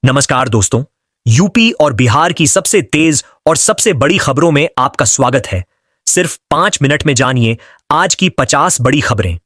नमस्कार दोस्तों। यूपी और बिहार की सबसे तेज और सबसे बड़ी खबरों में आपका स्वागत है। सिर्फ 5 मिनट में जानिए आज की 50 बड़ी खबरें।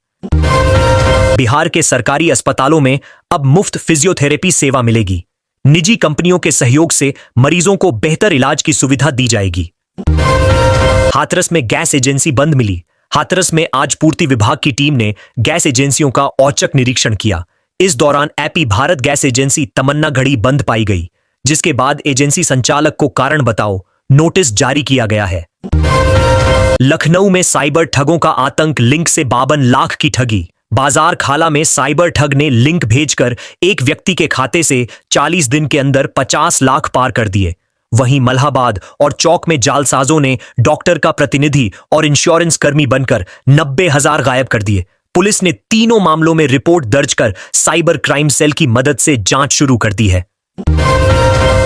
बिहार के सरकारी अस्पतालों में अब मुफ्त फिजियोथेरेपी सेवा मिलेगी। निजी कंपनियों के सहयोग से मरीजों को बेहतर इलाज की सुविधा दी जाएगी। हाथरस में गैस एजेंसी बंद मिली। हाथरस में आज पूर्ति विभाग की टीम ने गैस एजेंसियों का औचक निरीक्षण किया। इस दौरान एपी भारत गैस एजेंसी तमन्ना घड़ी बंद पाई गई, जिसके बाद एजेंसी संचालक को कारण बताओ नोटिस जारी किया गया है। लखनऊ में साइबर ठगों का आतंक, लिंक से 52 लाख की ठगी। बाजार खाला में साइबर ठग ने लिंक भेजकर एक व्यक्ति के खाते से 40 दिन के अंदर 50 लाख पार कर दिए। वहीं मल्हाबाद और चौक में जालसाजों ने डॉक्टर का प्रतिनिधि और इंश्योरेंस कर्मी बनकर 90,000 गायब कर दिए। पुलिस ने तीनों मामलों में रिपोर्ट दर्ज कर साइबर क्राइम सेल की मदद से जांच शुरू कर दी है।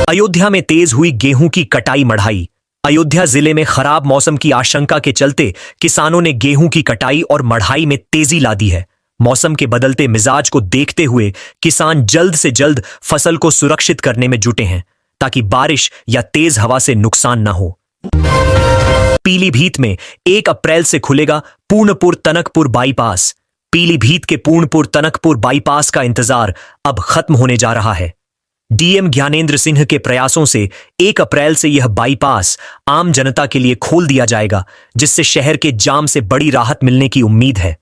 अयोध्या में तेज हुई गेहूं की कटाई मढ़ाई। अयोध्या जिले में खराब मौसम की आशंका के चलते किसानों ने गेहूं की कटाई और मढ़ाई में तेजी ला दी है। मौसम के बदलते मिजाज को देखते हुए किसान जल्द से जल्द फसल को सुरक्षित करने में जुटे हैं, ताकि बारिश या तेज हवा से नुकसान न हो। पीलीभीत में 1 अप्रैल से खुलेगा पूर्णपुर तनकपुर बाईपास। पीलीभीत के पूर्णपुर तनकपुर बाईपास का इंतजार अब खत्म होने जा रहा है। डीएम ज्ञानेंद्र सिंह के प्रयासों से 1 अप्रैल से यह बाईपास आम जनता के लिए खोल दिया जाएगा, जिससे शहर के जाम से बड़ी राहत मिलने की उम्मीद है।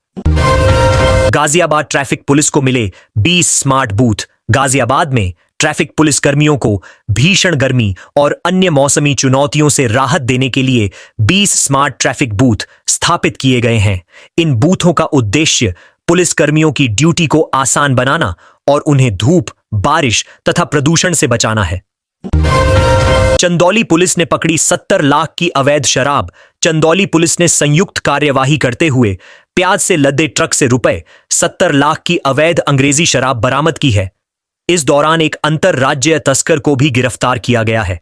गाजियाबाद ट्रैफिक पुलिस को मिले 20 स्मार्ट बूथ। गाजियाबाद में ट्रैफिक पुलिस कर्मियों को भीषण गर्मी और अन्य मौसमी चुनौतियों से राहत देने के लिए 20 स्मार्ट ट्रैफिक बूथ स्थापित किए गए हैं। इन बूथों का उद्देश्य पुलिस कर्मियों की ड्यूटी को आसान बनाना और उन्हें धूप, बारिश तथा प्रदूषण से बचाना है। चंदौली पुलिस ने पकड़ी 70 लाख की अवैध शराब। चंदौली पुलिस ने संयुक्त कार्यवाही करते हुए प्याज से लदे ट्रक से रुपए 70 लाख की अवैध अंग्रेजी शराब बरामद की है। इस दौरान एक अंतरराज्यीय तस्कर को भी गिरफ्तार किया गया है।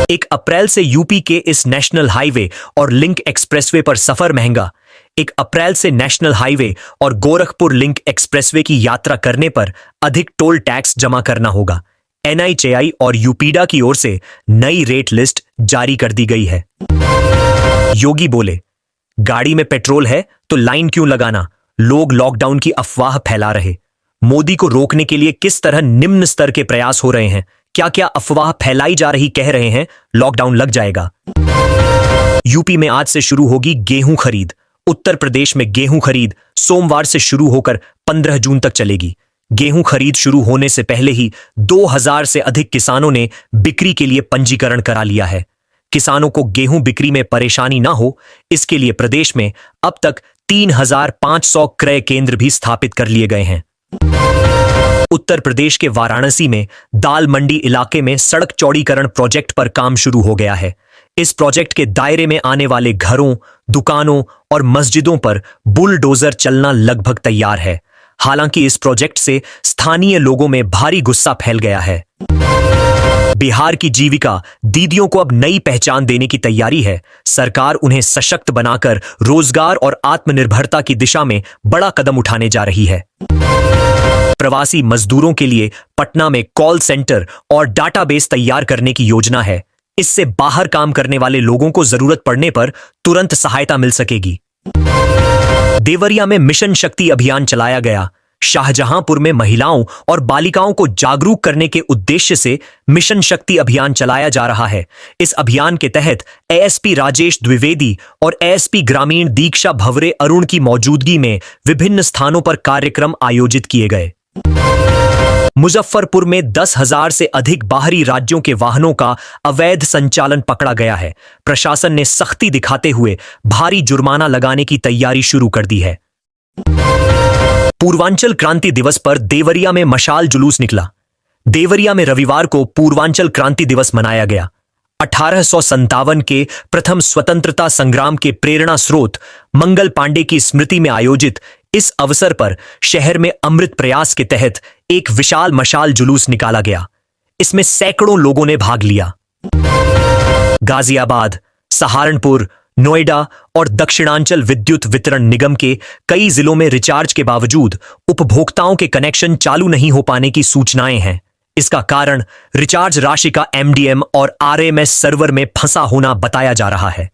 1 अप्रैल से यूपी के इस नेशनल हाईवे और लिंक एक्सप्रेसवे पर सफर महंगा। 1 अप्रैल से नेशनल हाईवे और गोरखपुर लिंक एक्सप्रेसवे की यात्रा करने पर अधिक टोल टैक्स जमा करना होगा। एनएचएआई और यूपीडा की ओर से नई रेट लिस्ट जारी कर दी गई है। योगी बोले, गाड़ी में पेट्रोल है तो लाइन क्यों लगाना? लोग लॉकडाउन की अफवाह फैला रहे। मोदी को रोकने के लिए किस तरह निम्न स्तर के प्रयास हो रहे हैं? क्या क्या अफवाह फैलाई जा रही कह रहे हैं लॉकडाउन लग जाएगा। यूपी में आज से शुरू होगी गेहूं खरीद। उत्तर प्रदेश में गेहूं खरीद सोमवार से शुरू होकर 15 जून तक चलेगी। गेहूं खरीद शुरू होने से पहले ही 2000 से अधिक किसानों ने बिक्री के लिए पंजीकरण करा लिया है। किसानों को गेहूं बिक्री में परेशानी ना हो, इसके लिए प्रदेश में अब तक 3500 क्रय केंद्र भी स्थापित कर लिए गए हैं। उत्तर प्रदेश के वाराणसी में दाल मंडी इलाके में सड़क चौड़ीकरण प्रोजेक्ट पर काम शुरू हो गया है। इस प्रोजेक्ट के दायरे में आने वाले घरों, दुकानों और मस्जिदों पर बुलडोजर चलना लगभग तैयार है। हालांकि इस प्रोजेक्ट से स्थानीय लोगों में भारी गुस्सा फैल गया है। बिहार की जीविका दीदियों को अब नई पहचान देने की तैयारी है। सरकार उन्हें सशक्त बनाकर रोजगार और आत्मनिर्भरता की दिशा में बड़ा कदम उठाने जा रही है। प्रवासी मजदूरों के लिए पटना में कॉल सेंटर और डाटाबेस तैयार करने की योजना है। इससे बाहर काम करने वाले लोगों को जरूरत पड़ने पर तुरंत सहायता मिल सकेगी। देवरिया में मिशन शक्ति अभियान चलाया गया। शाहजहांपुर में महिलाओं और बालिकाओं को जागरूक करने के उद्देश्य से मिशन शक्ति अभियान चलाया जा रहा है। इस अभियान के तहत एएसपी राजेश द्विवेदी और एएसपी ग्रामीण दीक्षा भवरे अरुण की मौजूदगी में विभिन्न स्थानों पर कार्यक्रम आयोजित किए गए। मुजफ्फरपुर में 10,000 से अधिक बाहरी राज्यों के वाहनों का अवैध संचालन पकड़ा गया है। प्रशासन ने सख्ती दिखाते हुए भारी जुर्माना लगाने की तैयारी शुरू कर दी है। पूर्वांचल क्रांति दिवस पर देवरिया में मशाल जुलूस निकला। देवरिया में रविवार को पूर्वांचल क्रांति दिवस मनाया गया। 1857 के प्रथम स्वतंत्रता संग्राम के प्रेरणा स्रोत मंगल पांडे की स्मृति में आयोजित इस अवसर पर शहर में अमृत प्रयास के तहत एक विशाल मशाल जुलूस निकाला गया। इसमें सैकड़ों लोगों ने भाग लिया। गाजियाबाद, सहारनपुर, नोएडा और दक्षिणांचल विद्युत वितरण निगम के कई जिलों में रिचार्ज के बावजूद उपभोक्ताओं के कनेक्शन चालू नहीं हो पाने की सूचनाएं हैं। इसका कारण रिचार्ज राशि का एमडीएम और आरएमएस सर्वर में फंसा होना बताया जा रहा है।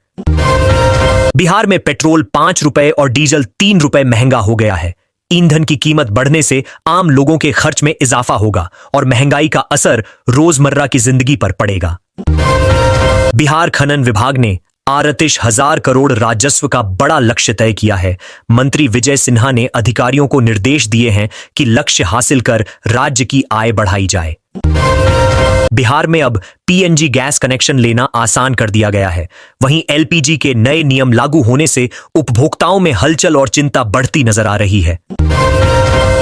बिहार में पेट्रोल 5 रुपए और डीजल 3 रुपए महंगा हो गया है। ईंधन की कीमत बढ़ने से आम लोगों के खर्च में इजाफा होगा और महंगाई का असर रोजमर्रा की जिंदगी पर पड़ेगा। बिहार खनन विभाग ने 38,000 करोड़ राजस्व का बड़ा लक्ष्य तय किया है। मंत्री विजय सिन्हा ने अधिकारियों को निर्देश दिए हैं कि लक्ष्य हासिल कर राज्य की आय बढ़ाई जाए। बिहार में अब पीएनजी गैस कनेक्शन लेना आसान कर दिया गया है। वहीं एलपीजी के नए नियम लागू होने से उपभोक्ताओं में हलचल और चिंता बढ़ती नजर आ रही है।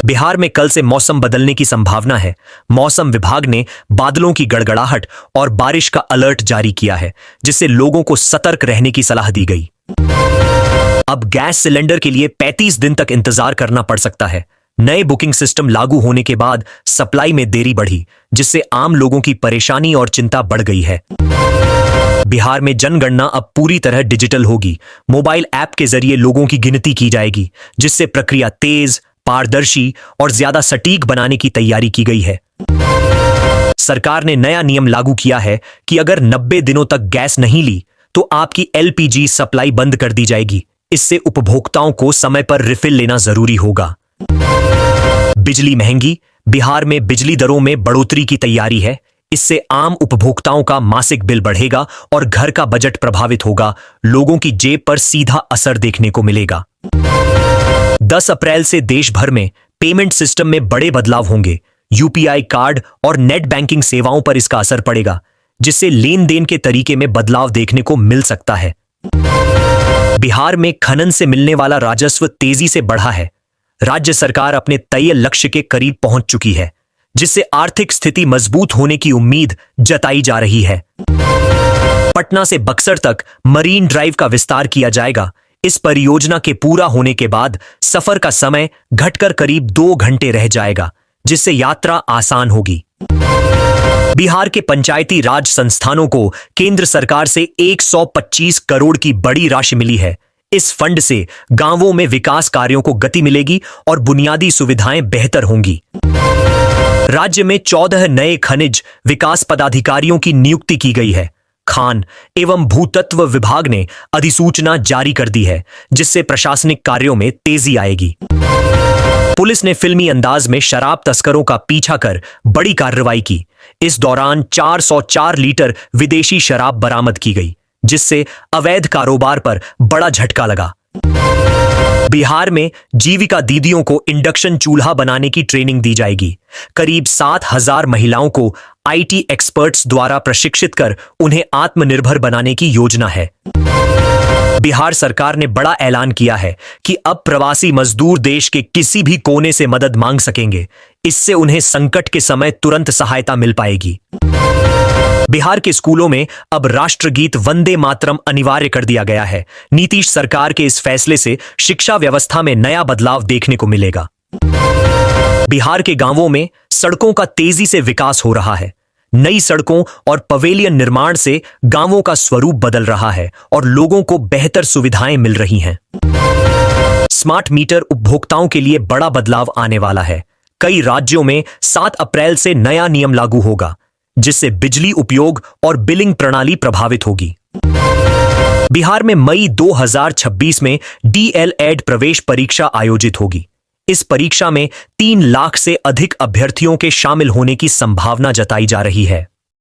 बिहार में कल से मौसम बदलने की संभावना है। मौसम विभाग ने बादलों की गड़गड़ाहट और बारिश का अलर्ट जारी किया है, जिससे लोगों को सतर्क रहने की सलाह दी गई। अब गैस सिलेंडर के लिए 35 दिन तक इंतजार करना पड़ सकता है। नए बुकिंग सिस्टम लागू होने के बाद सप्लाई में देरी बढ़ी, जिससे आम लोगों की परेशानी और चिंता बढ़ गई है। बिहार में जनगणना अब पूरी तरह डिजिटल होगी। मोबाइल ऐप के जरिए लोगों की गिनती की जाएगी, जिससे प्रक्रिया तेज, पारदर्शी और ज्यादा सटीक बनाने की तैयारी की गई है। सरकार ने नया नियम लागू किया है कि अगर 90 दिनों तक गैस नहीं ली तो आपकी एलपीजी सप्लाई बंद कर दी जाएगी। इससे उपभोक्ताओं को समय पर रिफिल लेना जरूरी होगा। बिजली महंगी। बिहार में बिजली दरों में बढ़ोतरी की तैयारी है। इससे आम उपभोक्ताओं का मासिक बिल बढ़ेगा और घर का बजट प्रभावित होगा। लोगों की जेब पर सीधा असर देखने को मिलेगा। 10 अप्रैल से देश भर में पेमेंट सिस्टम में बड़े बदलाव होंगे। यूपीआई कार्ड और नेट बैंकिंग सेवाओं पर इसका असर पड़ेगा, जिससे लेन देन के तरीके में बदलाव देखने को मिल सकता है। बिहार में खनन से मिलने वाला राजस्व तेजी से बढ़ा है। राज्य सरकार अपने तय लक्ष्य के करीब पहुंच चुकी है, जिससे आर्थिक स्थिति मजबूत होने की उम्मीद जताई जा रही है। पटना से बक्सर तक मरीन ड्राइव का विस्तार किया जाएगा। इस परियोजना के पूरा होने के बाद सफर का समय घटकर करीब 2 घंटे रह जाएगा, जिससे यात्रा आसान होगी। बिहार के पंचायती राज संस्थानों को केंद्र सरकार से 125 करोड़ की बड़ी राशि मिली है। इस फंड से गांवों में विकास कार्यों को गति मिलेगी और बुनियादी सुविधाएं बेहतर होंगी। राज्य में 14 नए खनिज विकास पदाधिकारियों की नियुक्ति की गई है। खान एवं भूतत्व विभाग ने अधिसूचना जारी कर दी है, जिससे प्रशासनिक कार्यों में तेजी आएगी। पुलिस ने फिल्मी अंदाज में शराब तस्करों का पीछा कर बड़ी कार्रवाई की। इस दौरान 404 लीटर विदेशी शराब बरामद की गई, जिससे अवैध कारोबार पर बड़ा झटका लगा। बिहार में जीविका दीदियों को इंडक्शन चूल्हा बनाने की ट्रेनिंग दी जाएगी। करीब 7,000 महिलाओं को आईटी एक्सपर्ट्स द्वारा प्रशिक्षित कर उन्हें आत्मनिर्भर बनाने की योजना है। बिहार सरकार ने बड़ा ऐलान किया है कि अब प्रवासी मजदूर देश के किसी भी कोने से मदद मांग सकेंगे। इससे उन्हें संकट के समय तुरंत सहायता मिल पाएगी। बिहार के स्कूलों में अब राष्ट्रगीत वंदे मातरम अनिवार्य कर दिया गया है। नीतीश सरकार के इस फैसले से शिक्षा व्यवस्था में नया बदलाव देखने को मिलेगा। बिहार के गांवों में सड़कों का तेजी से विकास हो रहा है। नई सड़कों और पवेलियन निर्माण से गांवों का स्वरूप बदल रहा है और लोगों को बेहतर सुविधाएं मिल रही हैं। स्मार्ट मीटर उपभोक्ताओं के लिए बड़ा बदलाव आने वाला है। कई राज्यों में 7 अप्रैल से नया नियम लागू होगा, जिससे बिजली उपयोग और बिलिंग प्रणाली प्रभावित होगी। बिहार में मई 2026 में डीएलएड प्रवेश परीक्षा आयोजित होगी। इस परीक्षा में 3 लाख से अधिक अभ्यर्थियों के शामिल होने की संभावना जताई जा रही है।